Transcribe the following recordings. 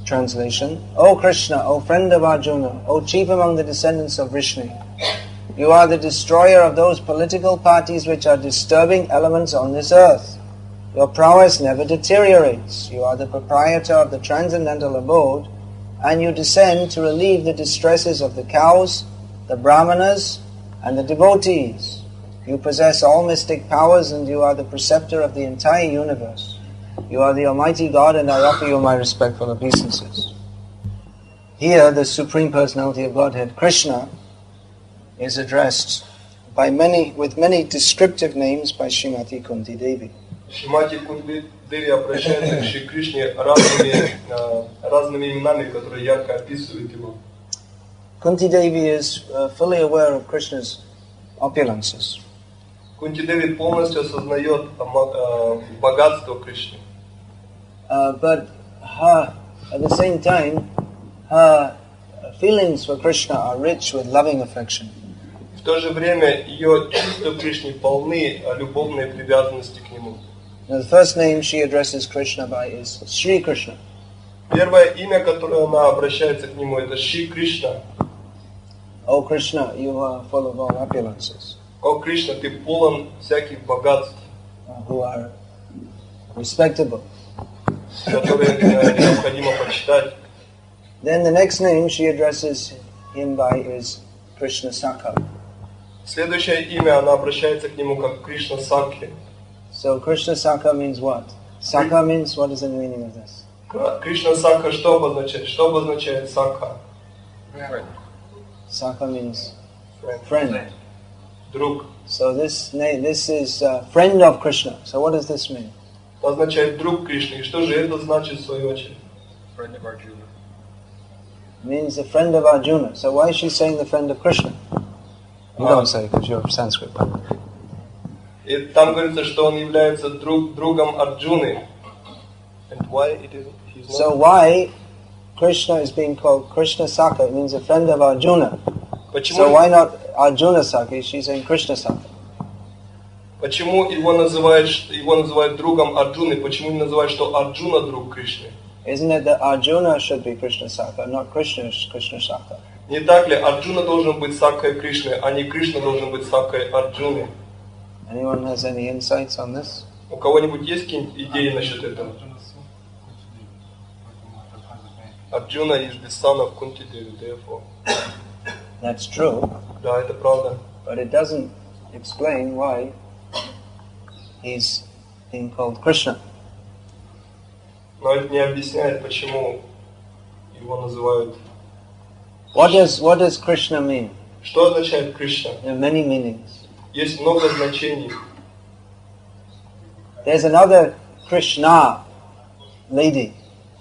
Translation: O Krishna, O friend of Arjuna, O chief among the descendants of Vishnu, you are the destroyer of those political parties which are disturbing elements on this earth. Your prowess never deteriorates. You are the proprietor of the transcendental abode, and you descend to relieve the distresses of the cows, the brahmanas, and the devotees. You possess all mystic powers, and you are the preceptor of the entire universe. You are the Almighty God, and I offer you my respectful obeisances. Here, the Supreme Personality of Godhead, Krishna, is addressed with many descriptive names by Srimati Kuntidevi. Шримати Кунтидеви обращается к Шри Кришне разными именами, которые ярко описывают его. Kuntidevi is fully aware of Krishna's opulences. Кунтидеви полностью осознает богатство Кришны. But at the same time, her feelings for Krishna are rich with loving affection. В то же время ее чувства к Кришне полны любовной привязанности к нему. Now, the first name she addresses Krishna by is Sri Krishna. Первое имя, которое она обращается к нему, это Шри Кришна. O Krishna, you are full of all opulences. О Кришна, ты полон всяких богатств, Who are respectable. которые необходимо почитать. Then the next name she addresses him by is Krishna Sakha. Следующее имя, она обращается к нему как Кришна Сакхи. So Krishna Sakha means what? Sakha means, what is the meaning of this? Кришна Сакха что обозначает? Что обозначает Сакха? Sakha means friend. Друг. So this is friend of Krishna. So what does this mean? Это означает друг Кришны. И что же это значит в свою очередь? Friend of Arjuna. It means the friend of Arjuna. So why is she saying the friend of Krishna? You don't say, because you're Sanskrit. И там говорится, что он является другом Арджуны. And why it is he's not... So why Krishna is being called Krishna Sakha? It means a friend of Arjuna. Почему, So why not Arjuna Sakha? She's saying Krishna Sakha. почему его называют другом Арджуны? Почему не называют, что Арджуна друг Кришны? Isn't it that Arjuna should be Krishna Sakha, not Krishna Sakha? Не так ли? Арджуна должен быть Сакхой Кришны, а не Кришна должен быть Сакхой Арджуны? Anyone has any insights on this? У кого-нибудь есть какие-нибудь идеи насчет этого? Arjuna is the son of Kuntidevi, therefore. That's true, Да, это правда. but it doesn't explain why he's being called Krishna. Но это не объясняет, почему его называют. What does Krishna mean? Что означает Кришна? There are many meanings. Есть много значений. There's another Krishna lady.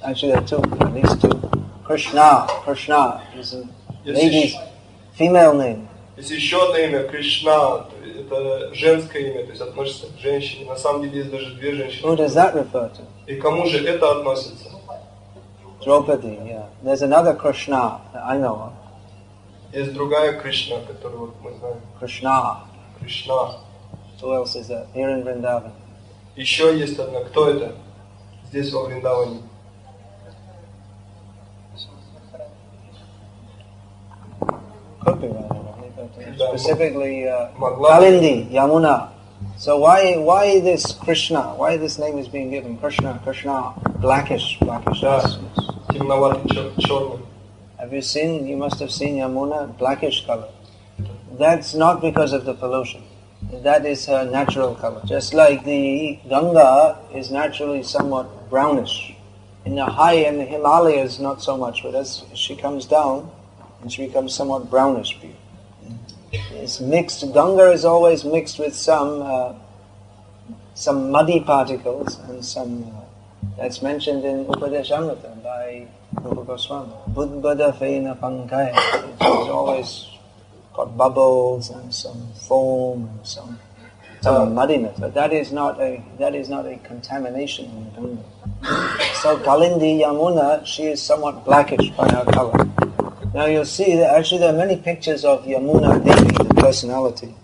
Actually, there are two, at least two. Krishna is a lady's female name. Есть еще одно имя, Кришна, это женское имя, то есть относится к женщине. На самом деле есть даже две женщины. Who does that refer to? И к кому же это относится? Draupadi, yeah. There's another Krishna that I know of. Есть другая Кришна, которую вот мы знаем. Krishna. Кришна. Who else is there? Here in Vrindavan. Еще есть одна. Кто это? Здесь во Вриндаване. Could be right, but Да, specifically могла быть. Kalindi, Yamuna. So why this Krishna? Why this name is being given? Krishna, blackish. Да, Yes. темноватый, черный. You must have seen Yamuna, blackish color. That's not because of the pollution. That is her natural color. Just like the Ganga is naturally somewhat brownish. In the Himalayas, not so much, but as she comes down, and she becomes somewhat brownish. It's mixed. Ganga is always mixed with some muddy particles and some. That's mentioned in Upadeshamrita by Rupa Goswami. Buddha Feina Pankai. It's always got bubbles and some foam and some muddiness. But that is not a contamination in the Ganga. So Kalindi Yamuna, she is somewhat blackish by her color. Now you'll see that actually there are many pictures of Yamuna Devi, the personality.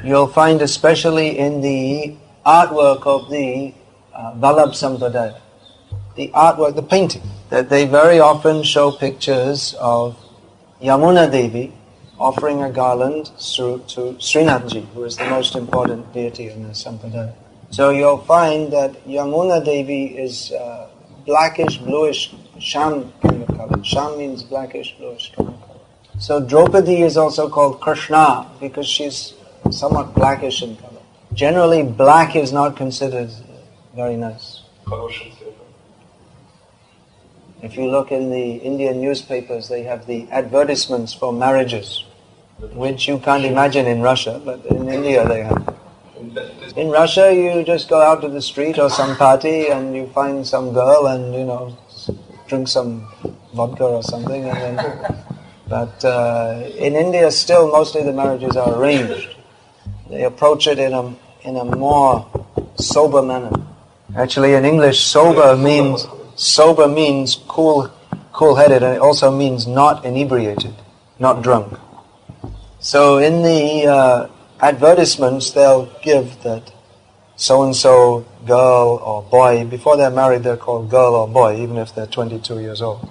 You'll find especially in the artwork of the Vallabh Sampradaya. The artwork, the painting. that they very often show pictures of Yamuna Devi offering a garland to Srimati, who is the most important deity in the Sampradaya. So you'll find that Yamuna Devi is blackish, bluish, sham kind of color. Sham means blackish, bluish kind of color. So Draupadi is also called Krishna because she's somewhat blackish in color. Generally, black is not considered very nice. If you look in the Indian newspapers, they have the advertisements for marriages, which you can't imagine in Russia, but in India they have. In Russia, you just go out to the street or some party and you find some girl and, drink some vodka or something. But in India, still, mostly the marriages are arranged. They approach it in a more sober manner. Actually, in English, sober means cool-headed, and it also means not inebriated, not drunk. So in the advertisements, they'll give that so-and-so girl or boy, before they're married, they're called girl or boy, even if they're 22 years old,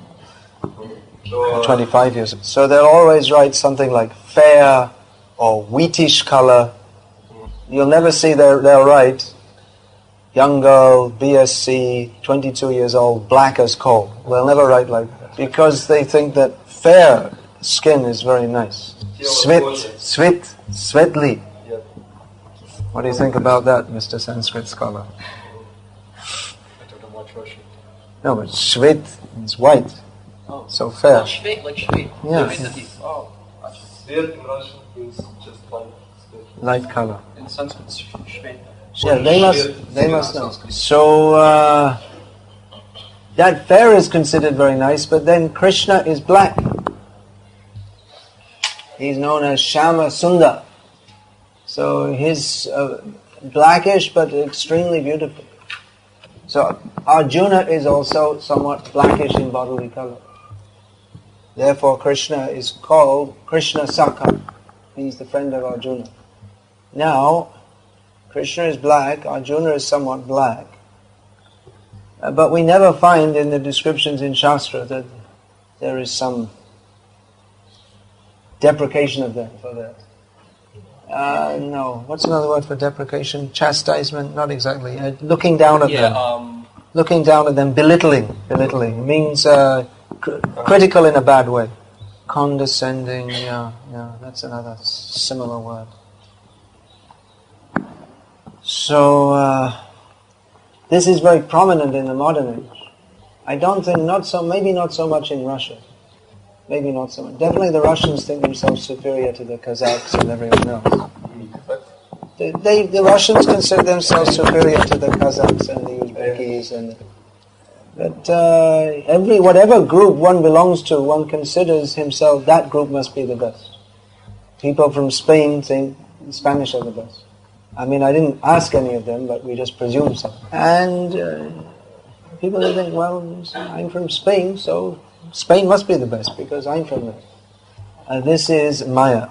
or 25 years old. So they'll always write something like fair or wheatish color. You'll never see they'll write young girl, BSc, 22 years old, black as coal. They'll never write like that because they think that fair skin is very nice. Svetli. What do you think about that, Mr. Sanskrit scholar? I don't know much Russian. No, but Shvet means white. Oh. So fair. Shvet, like Shvet. Yeah. Oh. Svet in Russian means just light. Light color. In Sanskrit, Shvet. Yeah, they must know. So that fair is considered very nice, but then Krishna is black. He's known as Shama Sundar. So he's blackish but extremely beautiful. So Arjuna is also somewhat blackish in bodily color. Therefore Krishna is called Krishna Sakha. He's the friend of Arjuna. Now, Krishna is black, Arjuna is somewhat black. But we never find in the descriptions in Shastra that there is some deprecation of them for that. No. What's another word for deprecation? Chastisement? Not exactly. Looking down at them. Looking down at them. Belittling. Belittling means critical in a bad way. Condescending. Yeah. That's another similar word. So this is very prominent in the modern age. I don't think maybe not so much in Russia. Maybe not so much. Definitely the Russians think themselves superior to the Kazakhs and everyone else. The Russians consider themselves superior to the Kazakhs and the Uzbekis, but whatever group one belongs to, one considers himself, that group must be the best. People from Spain think the Spanish are the best. I mean, I didn't ask any of them, but we just presume so. And people think, well, I'm from Spain, so Spain must be the best because I'm from there. This is Maya.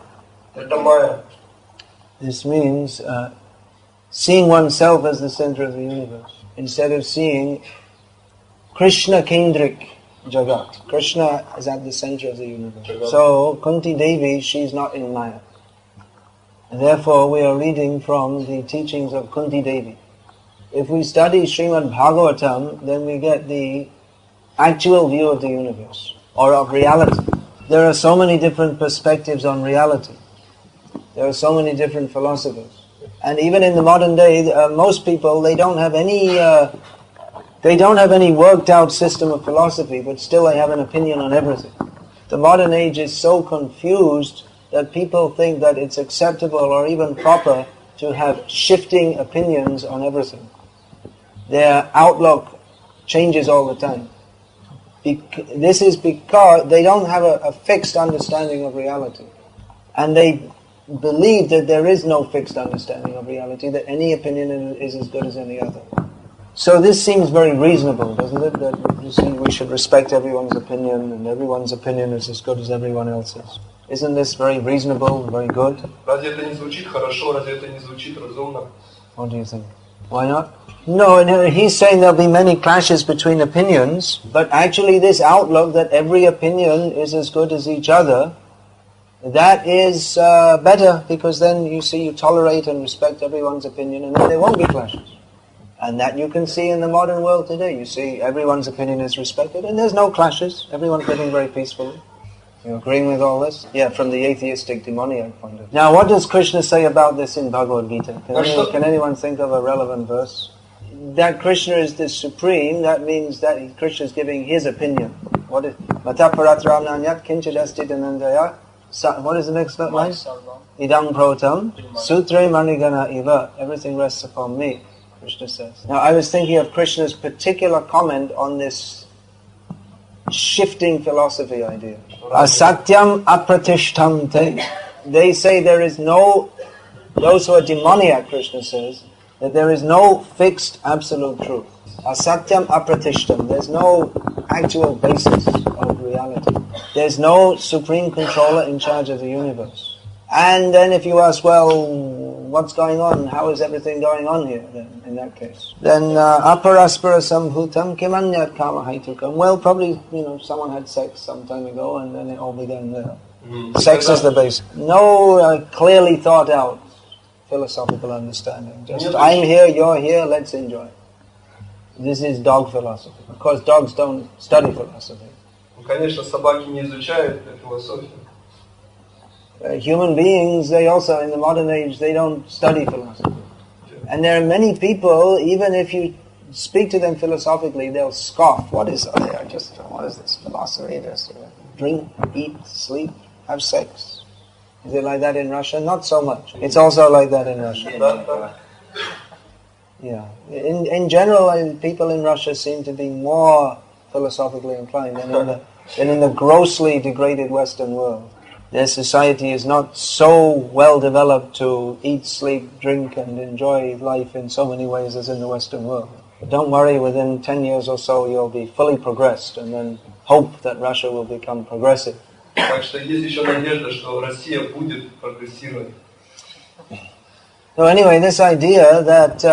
This means seeing oneself as the center of the universe instead of seeing Krishna Kendrik Jagat. Krishna is at the center of the universe. So Kuntidevi, she's not in Maya. And therefore we are reading from the teachings of Kuntidevi. If we study Srimad Bhagavatam, then we get the actual view of the universe, or of reality. There are so many different perspectives on reality. There are so many different philosophers. And even in the modern day, most people, they don't have any worked out system of philosophy, but still they have an opinion on everything. The modern age is so confused that people think that it's acceptable or even proper to have shifting opinions on everything. Their outlook changes all the time. This is because they don't have a fixed understanding of reality. And they believe that there is no fixed understanding of reality, that any opinion is as good as any other. So this seems very reasonable, doesn't it? That we should respect everyone's opinion, and everyone's opinion is as good as everyone else's. Isn't this very reasonable, very good? Разве это не звучит хорошо? Разве это не звучит разумно? What do you think? Why not? No, he's saying there'll be many clashes between opinions, but actually this outlook that every opinion is as good as each other, that is better, because then you tolerate and respect everyone's opinion, and then there won't be clashes. And that you can see in the modern world today. You see everyone's opinion is respected, and there's no clashes. Everyone's living very peacefully. You agreeing with all this? Yeah, from the atheistic demoniac point of view. Now, what does Krishna say about this in Bhagavad Gita? Can anyone think of a relevant verse? That Krishna is the supreme, that means that Krishna is giving his opinion. What is Mata Paratramnanyat Kinchadasti Danandaya? What is the next line? Idam Protam Sutre Manigana Iva. Everything rests upon me, Krishna says. Now I was thinking of Krishna's particular comment on this shifting philosophy idea. Asatyam apratishtam te. They say there is no, those who are demoniac, Krishna says, that there is no fixed absolute truth. Asatyam apratishtam. There's no actual basis of reality. There's no supreme controller in charge of the universe. And then if you ask, well, what's going on? How is everything going on here then, in that case? Then aparaspara sambhutam kimanyat kama haitukam. Well, probably, someone had sex some time ago and then it all began there. Sex is the base. No clearly thought out philosophical understanding. Just I'm here, you're here, let's enjoy. This is dog philosophy. Of course, dogs don't study philosophy. Конечно, собаки не изучают философию. Human beings, they also, in the modern age, they don't study philosophy. And there are many people, even if you speak to them philosophically, they'll scoff. What is this philosophy? Just drink, eat, sleep, have sex. Is it like that in Russia? Not so much. It's also like that in Russia. Yeah. In general, people in Russia seem to be more philosophically inclined than in the grossly degraded Western world. Their society is not so well developed to eat, sleep, drink and enjoy life in so many ways as in the Western world. But don't worry, within 10 years or so you'll be fully progressed, and then hope that Russia will become progressive. Так что есть еще надежда, что Россия будет прогрессировать. So anyway, this idea that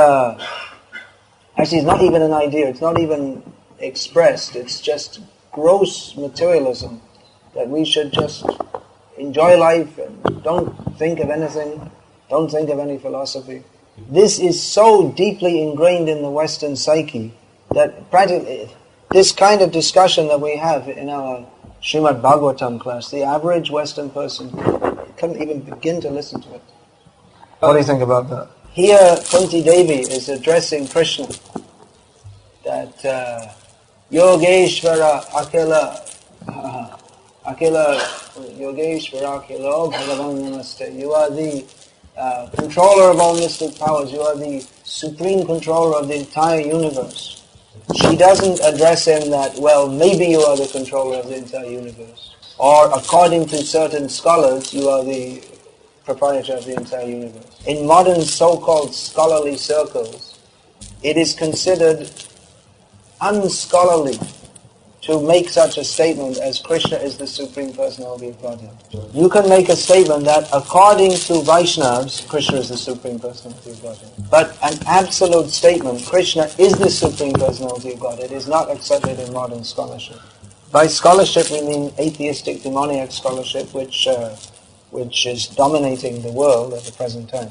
actually it's not even an idea, it's not even expressed, it's just gross materialism, that we should just enjoy life and don't think of anything, don't think of any philosophy. This is so deeply ingrained in the Western psyche that practically this kind of discussion that we have in our Srimad Bhagavatam class, the average Western person couldn't even begin to listen to it. What do you think about that? Here Kuntidevi is addressing Krishna that Yogeshvara Akila Yogeshvara Akilo Bhagavan Namaste. You are the controller of all mystic powers. You are the supreme controller of the entire universe. She doesn't address him that, well, maybe you are the controller of the entire universe. Or according to certain scholars, you are the proprietor of the entire universe. In modern so-called scholarly circles, it is considered unscholarly to make such a statement as Krishna is the Supreme Personality of Godhead. You can make a statement that according to Vaishnavas, Krishna is the Supreme Personality of Godhead. But an absolute statement, Krishna is the Supreme Personality of Godhead, is not accepted in modern scholarship. By scholarship we mean atheistic demoniac scholarship, which is dominating the world at the present time.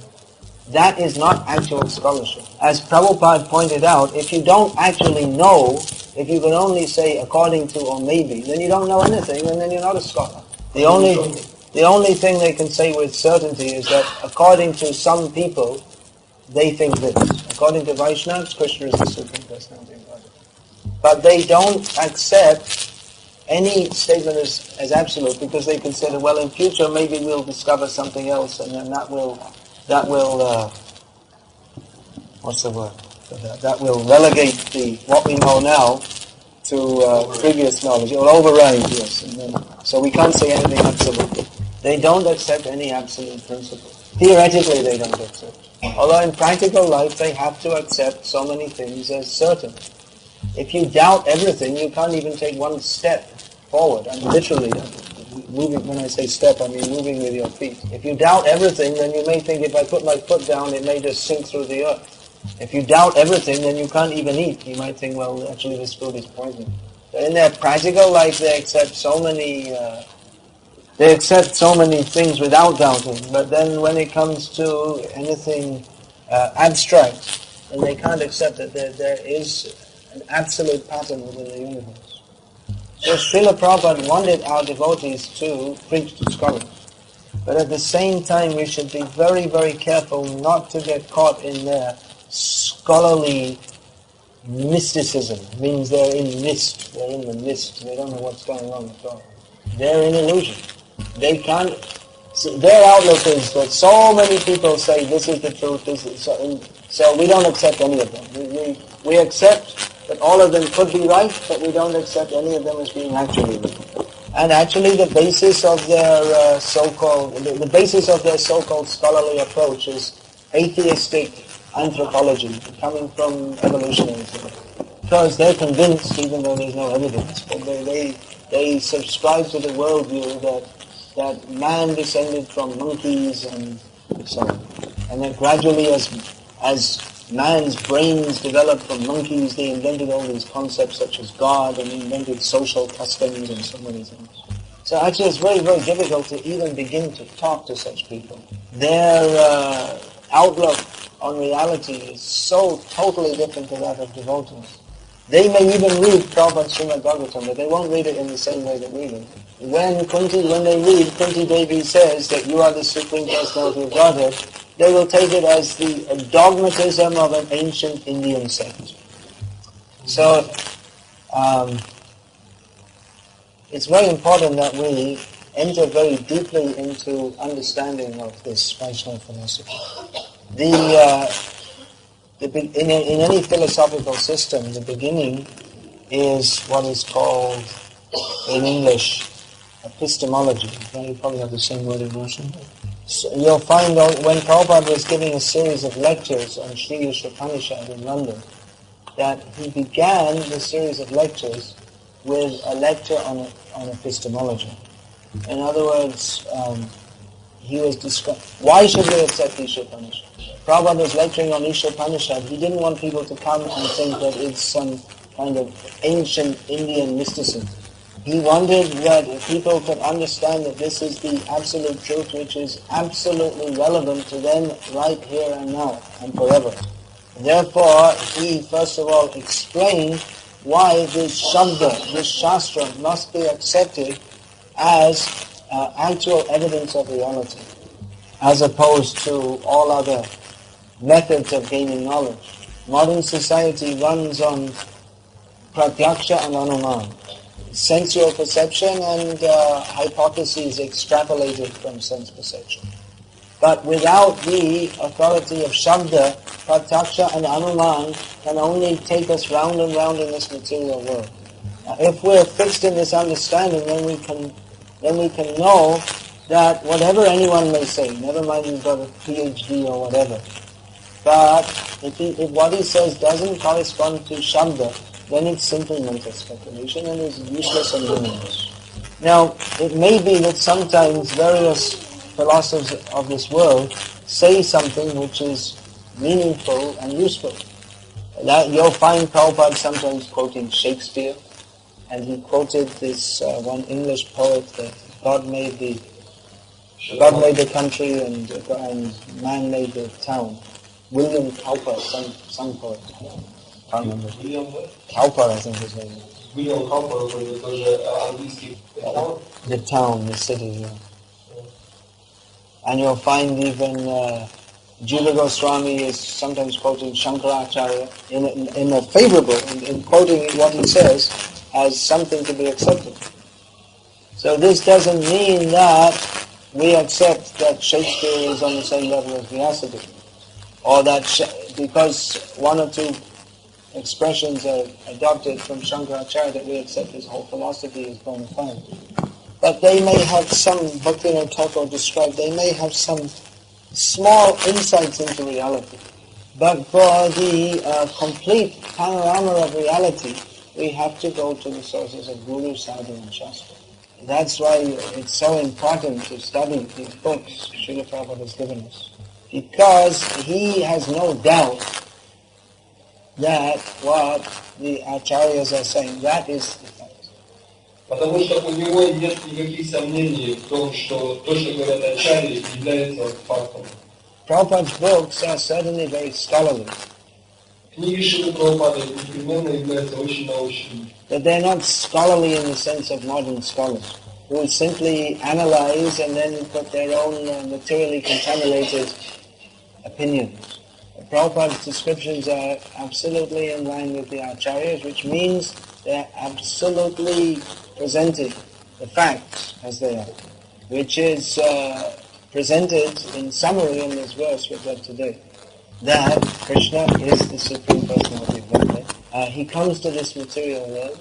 That is not actual scholarship. As Prabhupada pointed out, if you don't actually know, if you can only say according to or maybe, then you don't know anything and then you're not a scholar. The only thing they can say with certainty is that according to some people, they think this. According to Vaishnavas, Krishna is the Supreme Personality of Godhead. But they don't accept any statement as absolute because they consider, well, in future maybe we'll discover something else and then that will what's the word for that? That will relegate what we know now to previous knowledge. It will override, yes. And then, so we can't say anything absolute. They don't accept any absolute principle. Theoretically they don't accept. Although in practical life they have to accept so many things as certain. If you doubt everything, you can't even take one step forward. I'm literally moving. When I say step, I mean moving with your feet. If you doubt everything, then you may think if I put my foot down, it may just sink through the earth. If you doubt everything, then you can't even eat. You might think, well, actually this food is poison. But in their practical life, they accept so many things without doubting. But then when it comes to anything abstract, then they can't accept that there is an absolute pattern within the universe. So Srila Prabhupada wanted our devotees to preach to scholars. But at the same time, we should be very, very careful not to get caught in their scholarly mysticism. It means they're in mist. They're in the mist. They don't know what's going on at all. They're in illusion. They can't. So their outlook is that so many people say this is the truth. So we don't accept any of them. We accept that all of them could be right, but we don't accept any of them as being actually right. And actually, the basis of their so-called scholarly approach is atheistic anthropology, coming from evolutionism, because they're convinced, even though there's no evidence, but they subscribe to the worldview that man descended from monkeys and so on, and that gradually, as man's brains developed from monkeys, they invented all these concepts such as God, and invented social customs and so many things. So actually it's very, very difficult to even begin to talk to such people. Their outlook on reality is so totally different to that of devotees. They may even read Prabhupada's Srimad Bhagavatam, but they won't read it in the same way that we do. When they read Kuntidevi says that you are the Supreme Personality of Godhead, they will take it as the dogmatism of an ancient Indian sect. So, it's very important that we enter very deeply into understanding of this Vaishnava philosophy. In any philosophical system, the beginning is what is called, in English, epistemology. You probably have the same word in Russian. So you'll find out when Prabhupada was giving a series of lectures on Sri Upanishad in London, that he began the series of lectures with a lecture on epistemology. In other words, he was describing, why should we accept Isha Upanishad? Prabhupada was lecturing on Isha Upanishad. He didn't want people to come and think that it's some kind of ancient Indian mysticism. He wanted that people could understand that this is the absolute truth which is absolutely relevant to them right here and now and forever. Therefore, he first of all explained why this Shabda, this Shastra, must be accepted as actual evidence of reality, as opposed to all other methods of gaining knowledge. Modern society runs on pratyaksha and anuman, sensual perception and hypotheses extrapolated from sense perception. But without the authority of Shabda, pratyaksha and anuman can only take us round and round in this material world. Now, if we're fixed in this understanding, then we can know that whatever anyone may say, never mind he's got a PhD or whatever, but if what he says doesn't correspond to Shabda, then it's simply mental speculation and is useless and meaningless. Now, it may be that sometimes various philosophers of this world say something which is meaningful and useful. That you'll find Prabhupada sometimes quoting Shakespeare, and he quoted this one English poet that God made the country and man made the town. William Cowper, some poet. I can't remember. Cowper, I think his name is. William Cowper, the town, the city, yeah. And you'll find even Jiva Goswami is sometimes quoting Shankaracharya in a favorable, in quoting what he says as something to be accepted. So this doesn't mean that we accept that Shakespeare is on the same level as Vyasadeva, or that because one or two expressions are adopted from Shankaracharya that we accept his whole philosophy as bona fide. But they may have some, Bhaktivinoda Thakur described, they may have some small insights into reality. But for the complete panorama of reality, we have to go to the sources of Guru, Sadhu and Shastra. That's why it's so important to study these books Srila Prabhupada has given us. Because he has no doubt that what the acharyas are saying, that is the fact. Потому что у него нет никаких сомнений в том, что то, что говорят ачарьи, является фактом. Prabhupada's books are certainly very scholarly. Книги Шрилы Прабхупады непременно являются очень научными. But they're not scholarly in the sense of modern scholars, who simply analyze and then put their own materially contaminated opinions. Prabhupada's descriptions are absolutely in line with the acharyas, which means they're absolutely presented the facts as they are, which is presented in summary in this verse we've read today, that Krishna is the Supreme Personality of Godhead. He comes to this material world.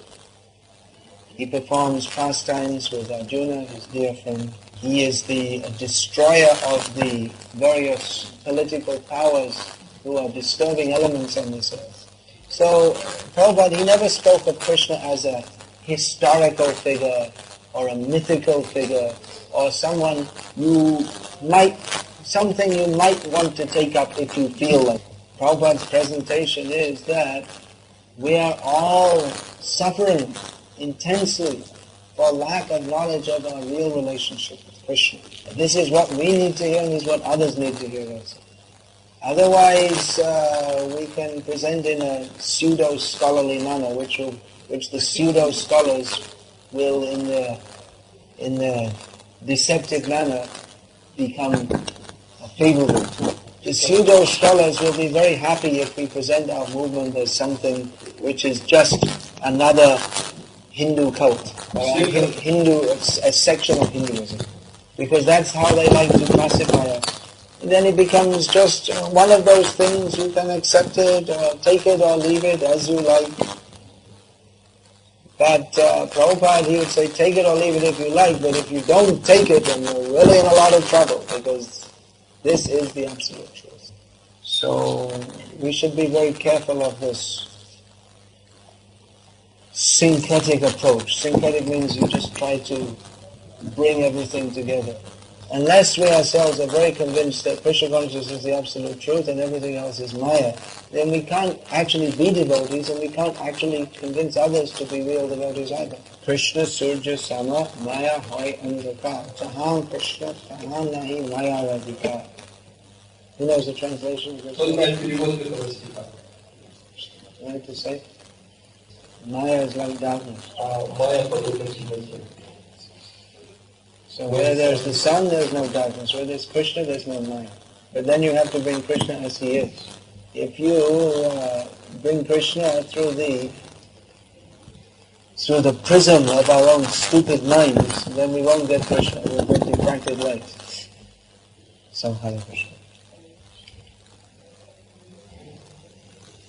He performs pastimes with Arjuna, his dear friend. He is the destroyer of the various political powers who are disturbing elements on this earth. So, Prabhupada, he never spoke of Krishna as a historical figure or a mythical figure or something you might want to take up if you feel like. Prabhupada's presentation is that we are all suffering intensely for lack of knowledge of our real relationship with Krishna. This is what we need to hear and this is what others need to hear also. Otherwise, we can present in a pseudo-scholarly manner, which the pseudo-scholars will, in their deceptive manner, become favorable to. The pseudo-scholars will be very happy if we present our movement as something which is just another Hindu cult, or a section of Hinduism, because that's how they like to classify us. And then it becomes just one of those things, you can accept it, or take it or leave it as you like. But Prabhupada, he would say, take it or leave it if you like, but if you don't take it, then you're really in a lot of trouble, because this is the absolute truth. So we should be very careful of this syncretic approach. Syncretic means you just try to bring everything together. Unless we ourselves are very convinced that Krishna consciousness is the absolute truth and everything else is Maya, then we can't actually be devotees and we can't actually convince others to be real devotees either. Krishna surja sama maya hoy andhaka taham Krishna taham nahi maya radhika. Who knows the translation? Кто знает перевод этого стиха? Right to say? Maya is like darkness. Майя подобна темноте. So where there's the sun, there's no darkness. Where there's Krishna, there's no Maya. But then you have to bring Krishna as he is. If you bring Krishna through the prism of our own stupid minds, then we won't get Krishna. We'll get diffracted light. So Hare Krishna.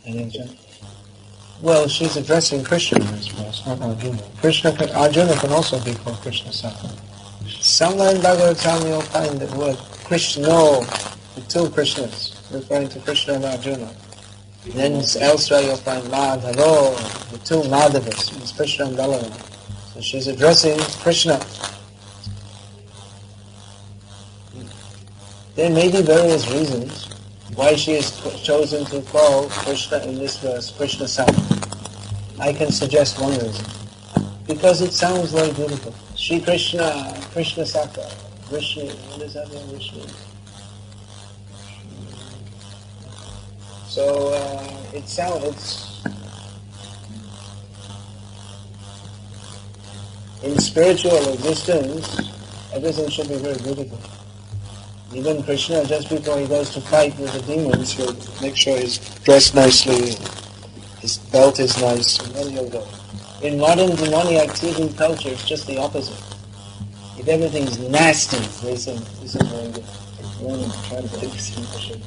Any answer? Well, she's addressing Krishna in this verse, not Arjuna. Arjuna can also be called Krishna Saka. Somewhere in Bhagavatam you'll find the word Krishna, the two Krishnas, referring to Krishna and Arjuna. Then elsewhere you'll find Madhavo, the two Madhavas, it's Krishna and Balaram. So she's addressing Krishna. There may be various reasons why she has chosen to call Krishna in this verse Krishna Saka. I can suggest one reason. Because it sounds very beautiful. Shri Krishna, Krishna Saka, Vishnu, what does that mean, Vishnu? So it's in spiritual existence, everything should be very beautiful. Even Krishna, just before he goes to fight with the demons, he'll make sure he's dressed nicely, his belt is nice, and then he'll go. In modern demoniac TV culture, it's just the opposite. If everything's nasty, they say, this is very good. I'm trying to take this in Krishna.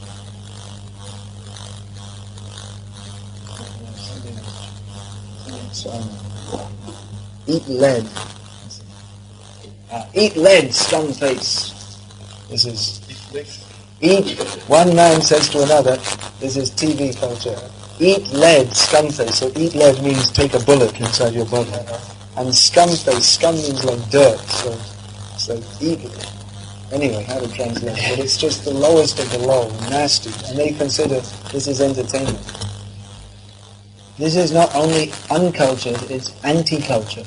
Eat lead. Eat lead, scum face. This is eat. One man says to another, this is TV culture. Eat lead, scum face. So eat lead means take a bullet inside your body. And scum face, scum means like dirt. So it's like eat it. Anyway, how to translate? But it's just the lowest of the low, nasty. And they consider this is entertainment. This is not only uncultured, it's anti-culture.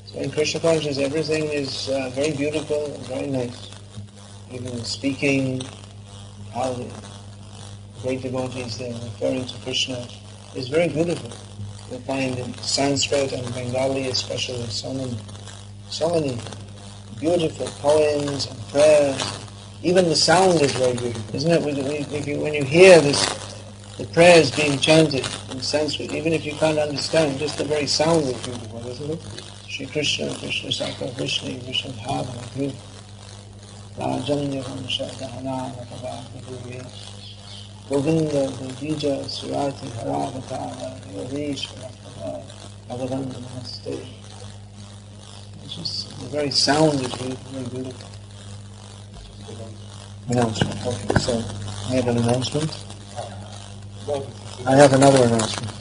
So in Krishna consciousness, everything is very beautiful and very nice. Even speaking, how the great devotees there referring to Krishna is very beautiful. You find in Sanskrit and Bengali especially so many beautiful poems and prayers. Even the sound is very beautiful, isn't it? When you hear this, the prayers being chanted in Sanskrit, even if you can't understand, just the very sound is beautiful, isn't it? Shri Krishna, Krishna Sakha, Vishnu, Vishnu Bhava, beautiful. Rajanya Vamsha, Dahana, Vakavaka, Govinda, Vijaya, Srimati, Haravatara, Yogesh, Bhagavanda Namaste. It's just, the very sound is very beautiful. Announcement. Okay, so I have an announcement. I have another announcement.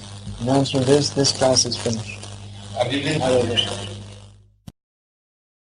Announcement is this class is finished. Hare Krishna.